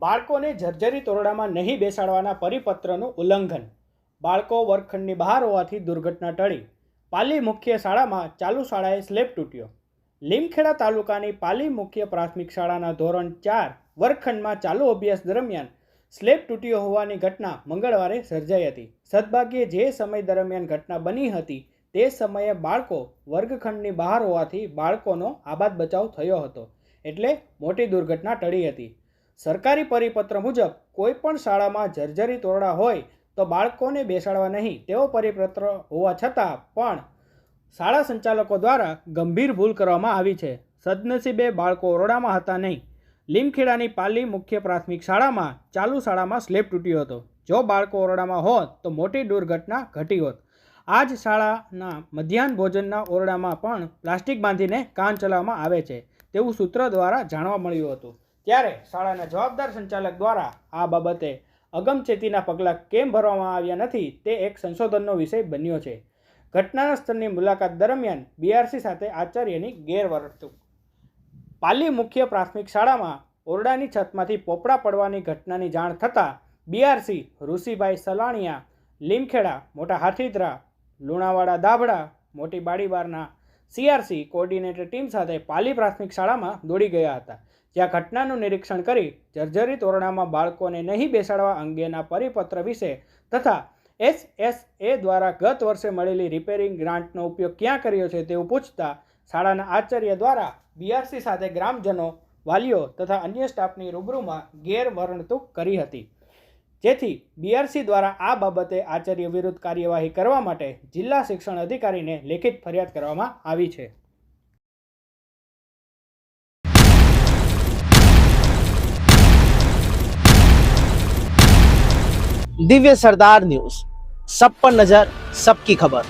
બાળકોને જર્જરિત ઓરડામાં નહીં બેસાડવાના પરિપત્રનું ઉલ્લંઘન. બાળકો વર્ગખંડની બહાર હોવાથી દુર્ઘટના ટળી. પાલી મુખ્ય શાળામાં ચાલુ શાળાએ સ્લેબ તૂટ્યો. લીમખેડા તાલુકાની પાલી મુખ્ય પ્રાથમિક શાળાના ધોરણ 4 વર્ગખંડમાં ચાલુ અભ્યાસ દરમિયાન સ્લેબ તૂટ્યો હોવાની ઘટના મંગળવારે સર્જાઈ હતી. સદભાગ્યે જે સમય દરમિયાન ઘટના બની હતી તે સમયે બાળકો વર્ગખંડની બહાર હોવાથી બાળકોનો આબાદ બચાવ થયો હતો, એટલે મોટી દુર્ઘટના ટળી હતી. સરકારી પરિપત્ર મુજબ કોઈપણ શાળામાં જર્જરિત ઓરડા હોય તો બાળકોને બેસાડવા નહીં તેવો પરિપત્ર હોવા છતાં પણ શાળા સંચાલકો દ્વારા ગંભીર ભૂલ કરવામાં આવી છે. સદનસીબે બાળકો ઓરડામાં હતા નહીં. લીમખેડાની પાલી મુખ્ય પ્રાથમિક શાળામાં ચાલુ શાળામાં સ્લેબ તૂટ્યો હતો. જો બાળકો ઓરડામાં હોત તો મોટી દુર્ઘટના ઘટી હોત. આ જ શાળાના મધ્યાહન ભોજનના ઓરડામાં પણ પ્લાસ્ટિક બાંધીને કામ ચલાવવામાં આવે છે તેવું સૂત્ર દ્વારા જાણવા મળ્યું હતું. ત્યારે શાળાના જવાબદાર સંચાલક દ્વારા આ બાબતે અગમચેતીના પગલાં કેમ ભરવામાં આવ્યા નથી તે એક સંશોધનનો વિષય બન્યો છે. ઘટનાના સ્થળની મુલાકાત દરમિયાન બીઆરસી સાથે આચાર્યની ગેરવર્તણૂક. પાલી મુખ્ય પ્રાથમિક શાળામાં ઓરડાની છતમાંથી પોપડા પડવાની ઘટનાની જાણ થતાં બીઆરસી ઋષિભાઈ સલાણિયા લીમખેડા, મોટા હાથીદરા, લુણાવાડા દાભડા, મોટી બાડીબારના સીઆરસી કોઓર્ડિનેટર ટીમ સાથે પાલી પ્રાથમિક શાળામાં દોડી ગયા હતા, જ્યાં ઘટનાનું નિરીક્ષણ કરી જર્જરિત ઓરડામાં બાળકોને નહીં બેસાડવા અંગેના પરિપત્ર વિશે તથા એસએસએ દ્વારા ગત વર્ષે મળેલી રિપેરિંગ ગ્રાન્ટનો ઉપયોગ ક્યાં કર્યો છે તેવું પૂછતા શાળાના આચાર્ય દ્વારા બીઆરસી સાથે ગ્રામજનો, વાલીઓ તથા અન્ય સ્ટાફની રૂબરૂમાં ગેરવર્તણૂક કરી હતી, જેથી બીઆરસી દ્વારા આ બાબતે આચાર્ય વિરુદ્ધ કાર્યવાહી કરવા માટે જિલ્લા શિક્ષણ અધિકારીને લેખિત ફરિયાદ કરવામાં આવી છે. दिव्य सरदार न्यूज, सब पर नजर, सबकी खबर.